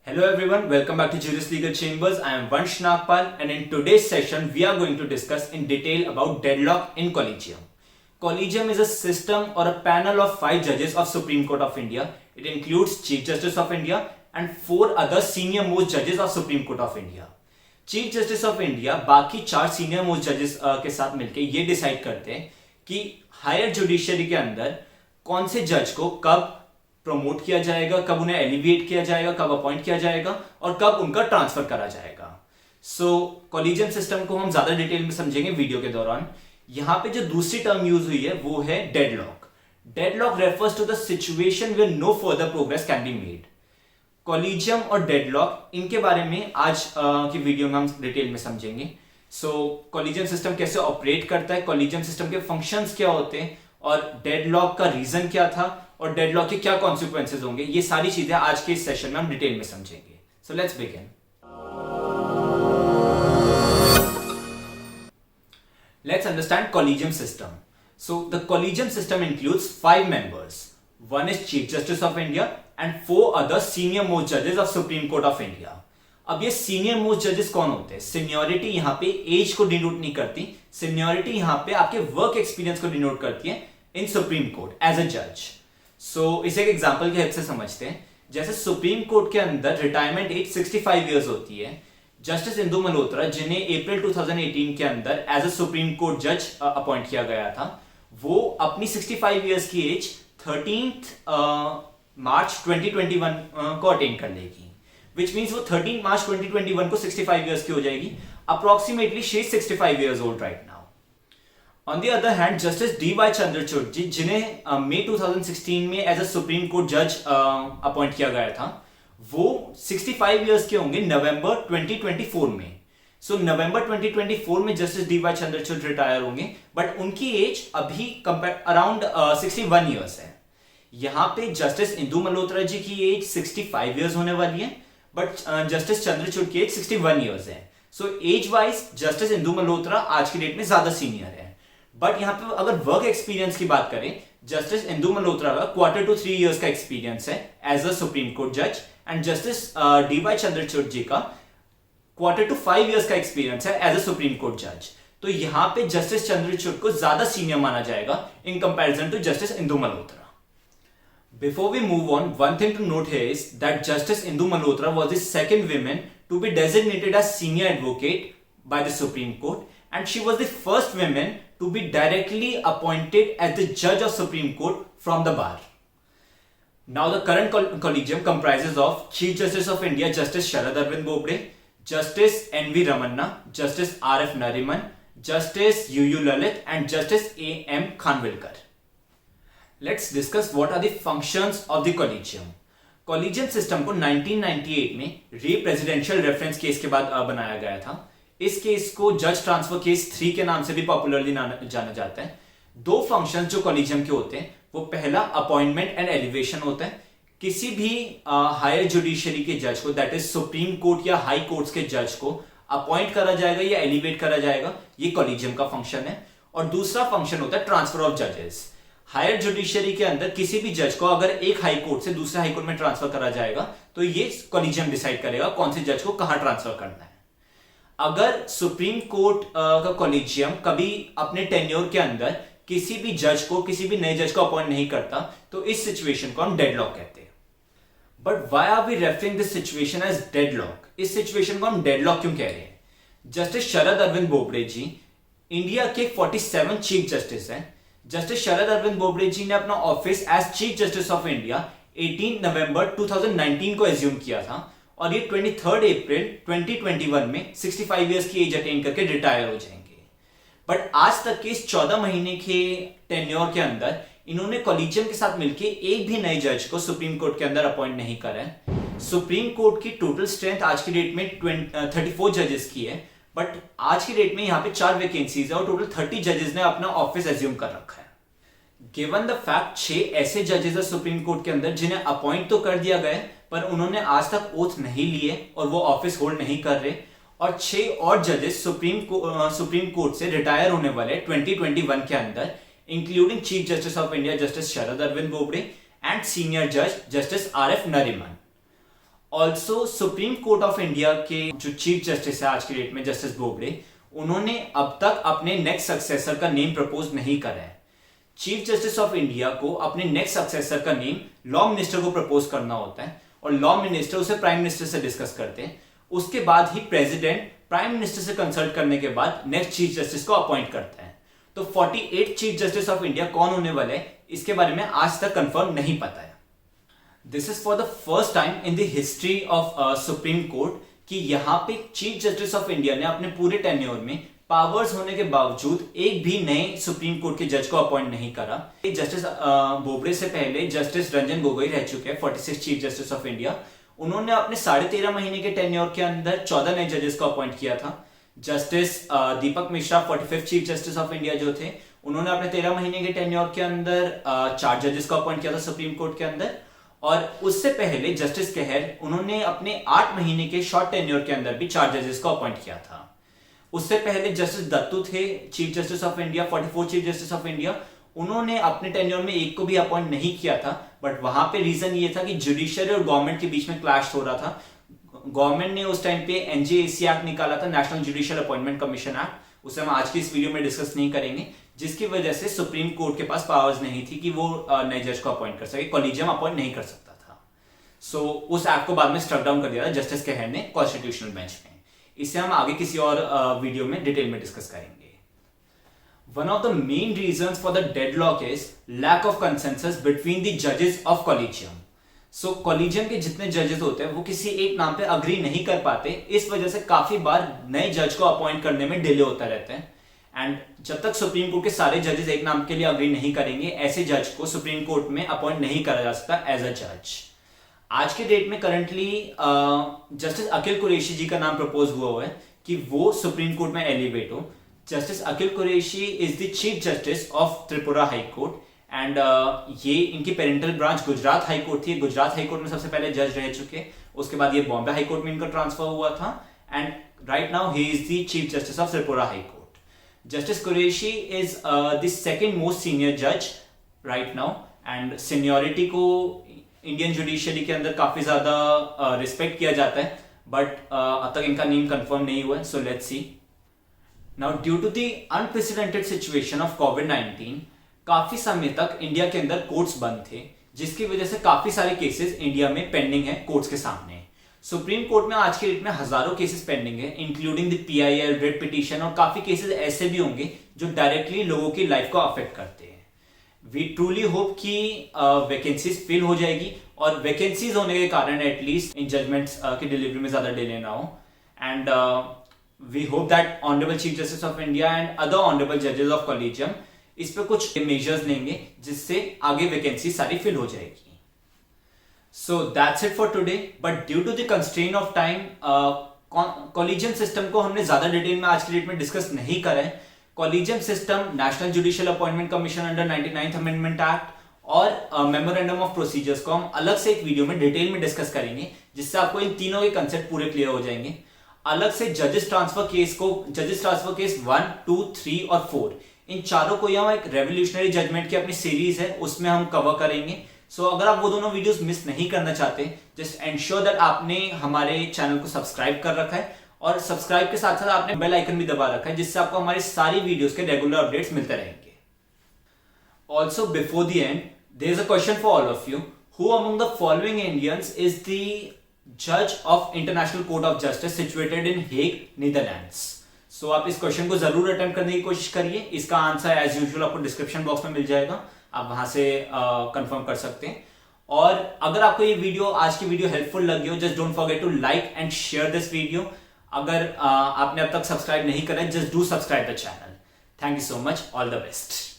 Hello everyone, welcome back to Juris Legal Chambers. I am Vansh Nagpal and in today's session we are going to discuss in detail about deadlock in collegium. Collegium is a system or a panel of 5 judges of Supreme Court of India. It includes Chief Justice of India and 4 other senior most judges of Supreme Court of India. Chief Justice of India बाकी 4 senior most judges के साथ मिलकर ये decide करते हैं कि higher judiciary के अंदर कौन से जज को कब प्रमोट किया जाएगा, कब उन्हें एलिवेट किया जाएगा, कब अपॉइंट किया जाएगा और कब उनका ट्रांसफर करा जाएगा. कॉलेजियम सिस्टम को हम ज्यादा डिटेल में समझेंगे वीडियो के दौरान. यहां पे जो दूसरी टर्म यूज हुई है वो है deadlock. Deadlock refers to the situation where no further progress can be made. Collegium और डेडलॉक इनके बारे में आज की वीडियो में हम डिटेल में समझेंगे. कॉलेजियम सिस्टम कैसे ऑपरेट करता है, कॉलेजियम सिस्टम के फंक्शंस क्या होते हैं और डेडलॉक का रीजन क्या था और डेडलॉक के क्या कॉन्सिक्वेंसेज होंगे, ये सारी चीजें आज के इस सेशन में हम डिटेल में समझेंगे. So let's begin. Let's understand collegium system. So the collegium system includes 5 members. One is Chief Justice of India and 4 other senior most judges of Supreme Court of India. अब ये senior most judges कौन होते हैं? Seniority यहाँ पे age को denote नहीं करती. Seniority यहाँ पे आपके work experience को डिनोट करती है in Supreme Court as a judge. So इसे एक एग्जाम्पल की हेल्प से समझते हैं. जैसे सुप्रीम कोर्ट के अंदर रिटायरमेंट एज 65 इयर्स होती है. जस्टिस इंदु मल्होत्रा जिन्हें अप्रैल 2018 के अंदर एज अ सुप्रीम कोर्ट जज अपॉइंट किया गया था, वो अपनी 65 इयर्स की एज 13 मार्च 2021 को अटेन कर लेगी. विच मीन्स वो 13 मार्च 2021 को 65 इयर्स की हो जाएगी. Approximately she is 65 years old right now. On the other hand, Justice D.Y. Chandrachud जी जिन्हें मई 2016 में एज अ सुप्रीम कोर्ट जज अपॉइंट किया गया था, वो 65 इयर्स के होंगे नवंबर 2024 में. नवंबर 2024 में जस्टिस D.Y. चंद्रचूड़ रिटायर होंगे, बट उनकी एज अभी अराउंड 61 इयर्स है. यहाँ पे जस्टिस इंदु मल्होत्रा जी की एज 65 इयर्स होने वाली है, बट जस्टिस चंद्रचूड़ की एज 61 इयर्स है. Age wise justice Indu Malhotra आज की डेट में ज्यादा सीनियर है. बट यहाँ पे अगर वर्क एक्सपीरियंस की बात करें, जस्टिस इंदु मल्होत्रा का 1/4 to 3 इयर्स का एक्सपीरियंस है एज अ सुप्रीम कोर्ट जज एंड जस्टिस D.Y. चंद्रचूड़ जी का 1/4 to 5 इयर्स का एक्सपीरियंस है एज अ सुप्रीम कोर्ट जज. तो यहाँ पे जस्टिस चंद्रचूड़ को ज्यादा सीनियर माना जाएगा in comparison to justice Indu Malhotra. Before we move on, one thing to note here is that Justice Indu Malhotra was the second woman to be designated as senior advocate by the Supreme Court, and she was the first woman to be directly appointed as the judge of Supreme Court from the bar. Now the current collegium comprises of Chief Justice of India Justice Sharad Arvind Bobde, Justice N.V. Ramanna, Justice R.F. Nariman, Justice U.U. Lalit and Justice A.M. Khanwilkar. Let's discuss what are the functions of the collegium. Collegium system को 1998 में रे presidential reference case के बाद बनाया गया था. इस case को जज ट्रांसफर केस 3 के नाम से भी पॉपुलरली जाना जाता है. 2 फंक्शंस जो कॉलेजियम के होते हैं, वो पहला अपॉइंटमेंट एंड एलिवेशन होता है. किसी भी हायर जुडिशरी के जज को, दैट इज सुप्रीम कोर्ट या हाई कोर्ट्स के जज को अपॉइंट करा जाएगा या एलिवेट करा जाएगा, ये कॉलेजियम का फंक्शन है. और दूसरा फंक्शन होता है ट्रांसफर ऑफ जजेस. हायर जुडिशरी के अंदर किसी भी जज को अगर एक हाई कोर्ट से दूसरे हाई कोर्ट में ट्रांसफर करा जाएगा, तो ये कॉलेजियम डिसाइड करेगा कौन से जज को कहां ट्रांसफर करना है. अगर सुप्रीम कोर्ट का कॉलेजियम कभी अपने टेन्योर के अंदर किसी भी जज को, किसी भी नए जज को अपॉइंट नहीं करता, तो इस सिचुएशन को हम डेडलॉक कहते हैं. But why are we referring this situation as deadlock? इस सिचुएशन को हम डेडलॉक क्यों कह रहे हैं? जस्टिस शरद अरविंद बोबडे जी इंडिया के 47 चीफ जस्टिस हैं. जस्टिस शरद अरविंद बोबडे जी ने अपना office as chief justice of India 18 नवंबर 2019 को एज्यूम किया था और ये 23 अप्रैल 2021 में 65 इयर्स की एज अटेन करके रिटायर हो जाएंगे. बट आज तक के इस 14 महीने के टेन्योर के अंदर इन्होंने कॉलेजियम के साथ मिलकर एक भी नए जज को सुप्रीम कोर्ट के अंदर अपॉइंट नहीं करा है. सुप्रीम कोर्ट की टोटल स्ट्रेंथ आज की डेट में 34 जजेस की है, बट आज की डेट में यहाँ पे 4 वैकेंसीज है और टोटल 30 जजेस ने अपना ऑफिस एज्यूम कर रखा है. गिवन द फैक्ट 6 ऐसे जजेस है सुप्रीम कोर्ट के अंदर जिन्हें अपॉइंट तो कर दिया गया, पर उन्होंने आज तक ओथ नहीं लिए और वो ऑफिस होल्ड नहीं कर रहे, और 6 और जजेस सुप्रीम कोर्ट से रिटायर होने वाले 2021 के अंदर, including chief justice of India justice Sharad Arvind Bobde and senior जज justice R.F. Nariman. Also supreme court of India के जो चीफ जस्टिस है आज की डेट में, जस्टिस बोबडे, उन्होंने अब तक अपने नेक्स्ट सक्सेसर का नेम प्रपोज नहीं करा है। चीफ जस्टिस ऑफ इंडिया को अपने नेक्स्ट सक्सेसर का नेम लॉ मिनिस्टर को प्रपोज करना होता है और लॉ मिनिस्टर उसे प्राइम मिनिस्टर से डिस्कस करते हैं। उसके बाद ही प्रेसिडेंट प्राइम मिनिस्टर से कंसल्ट करने के बाद नेक्स्ट चीफ जस्टिस को अपॉइंट करता है। तो 48 चीफ जस्टिस ऑफ इंडिया कौन होने वाले हैं, इसके बारे में आज तक कंफर्म नहीं पता है। This is for the first time in the history of supreme court कि यहाँ पे चीफ जस्टिस ऑफ इंडिया ने अपने पूरे टेन्योर में पावर्स होने के बावजूद एक भी नए सुप्रीम कोर्ट के जज को अपॉइंट नहीं करा। जस्टिस बोबडे से पहले जस्टिस रंजन गोगोई रह चुके हैं 46 चीफ जस्टिस ऑफ इंडिया। उन्होंने अपने 13.5 महीने के टेन्योर के अंदर 14 नए जजेस को अपॉइंट किया था। Justice Deepak Mishra 45th chief justice of India जो थे, उन्होंने अपने 13 महीने के टेन्योर के अंदर 4 जजेस को अपॉइंट किया था सुप्रीम कोर्ट के अंदर। और उससे पहले जस्टिस कहर, उन्होंने अपने 8 महीने के शॉर्ट टेन्योर के अंदर भी 4 जजेस को अपॉइंट किया था। उससे पहले जस्टिस दत्तू थे chief justice of India, 44 chief justice of India. उन्होंने अपने टेन्योर में एक को भी अपॉइंट नहीं किया था, बट वहां पे रीजन ये था कि जुडिशरी और गवर्नमेंट के बीच में क्लैश हो रहा था। गवर्नमेंट ने उस टाइम पे एनजेएसी एक्ट निकाला था, national judicial appointment commission act, उसे हम आज की इस वीडियो में डिस्कस नहीं करेंगे, जिसकी वजह से सुप्रीम कोर्ट के पास पावर्स नहीं थी कि वो नए जज को अपॉइंट कर सके, कॉलेजियम अपॉइंट नहीं कर सकता था। सो उस एक्ट को बाद में स्ट्रक डाउन कर दिया था जस्टिस कहर ने कॉन्स्टिट्यूशनल बेंच में। इसे हम आगे किसी और वीडियो में डिटेल में डिस्कस करेंगे। One of the main reasons for the deadlock is lack of consensus between the judges of collegium. So collegium के जितने जजेस होते हैं वो किसी एक नाम पे अग्री नहीं कर पाते, इस वजह से काफी बार नए जज को अपॉइंट करने में डिले होता रहता है। एंड जब तक सुप्रीम कोर्ट के सारे जजेस एक नाम के लिए अग्री नहीं करेंगे, ऐसे जज को सुप्रीम कोर्ट में अपॉइंट नहीं करा जा सकता एज अ जज। आज के डेट में करंटली जस्टिस अखिल कुरैशी जी का नाम प्रपोज हुआ है कि वो सुप्रीम कोर्ट में एलिवेट हो। Justice Akhil Qureshi is the chief justice of Tripura high court and ये इनकी parental branch Gujarat high court थी। गुजरात हाई कोर्ट में सबसे पहले जज रह चुके, उसके बाद ये बॉम्बे हाई कोर्ट में इनका ट्रांसफर हुआ था and right now he is the chief justice of Tripura high court. Justice Qureshi is the second most senior जज राइट नाउ एंड सीनियरिटी को इंडियन जुडिशरी के अंदर काफी ज्यादा रिस्पेक्ट किया जाता है, बट अब तक इनका नेम कंफर्म नहीं हुआ है, so let's see. Now, due to the unprecedented situation of COVID-19, काफी समय तक इंडिया के अंदर कोर्ट्स बंद थे, जिसकी वजह से काफी सारे केसेस इंडिया में पेंडिंग है कोर्ट्स के सामने। सुप्रीम कोर्ट में आज के डेट में हजारों केसेस पेंडिंग है, including the PIL, red petition, और काफी केसेस ऐसे भी होंगे जो डायरेक्टली लोगों की लाइफ को अफेक्ट करते हैं। वी ट्रूली होप कि वैकेंसीज फिल हो जाएगी और वैकेंसीज होने के कारण एटलीस्ट इन जजमेंट्स की डिलीवरी में ज्यादा डिले ना हो। And we hope that Honorable Chief Justice of India and other Honorable Judges of Collegium इस पे कुछ measures लेंगे जिससे आगे वैकेंसी सारी फिल हो जाएगी। So that's it for today. But due to the constraint of time, collegium system को हमने ज्यादा डिटेल में आज की डेट में डिस्कस नहीं करा है। collegium system national judicial appointment commission under 99th amendment act और मेमोरेंडम ऑफ प्रोसीजर्स को हम अलग से एक वीडियो में डिटेल में डिस्कस करेंगे, जिससे आपको इन तीनों के कंसेप्ट पूरे क्लियर हो जाएंगे। अलग से जजेस ट्रांसफर केस 1, 2, 3 और 4, इन चारों को यहाँ एक रेवोल्यूशनरी जजमेंट की अपनी सीरीज है, उसमें हम कवर करेंगे। सो अगर आप वो दोनों वीडियोस मिस नहीं करना चाहते, जस्ट एंश्योर दैट आपने हमारे चैनल को सब्सक्राइब कर रखा है और सब्सक्राइब के साथ साथ आपने बेल आइकन भी दबा रखा है, जिससे आपको हमारी सारी वीडियोस के रेगुलर अपडेट्स मिलते रहेंगे। Also before the end there is a question for all of you, who among the following Indians is the जज of international court of justice situated in Hague, Netherlands. So आप इस question को जरूर attempt करने की कोशिश करिए। इसका आंसर एज यूजुअल आपको डिस्क्रिप्शन बॉक्स में मिल जाएगा, आप वहां से कंफर्म कर सकते हैं। और अगर आपको ये वीडियो, आज की वीडियो हेल्पफुल लगी हो, just don't forget to like and share this video. अगर आपने अब तक सब्सक्राइब नहीं करा, just do subscribe the channel. Thank you so much, all the best.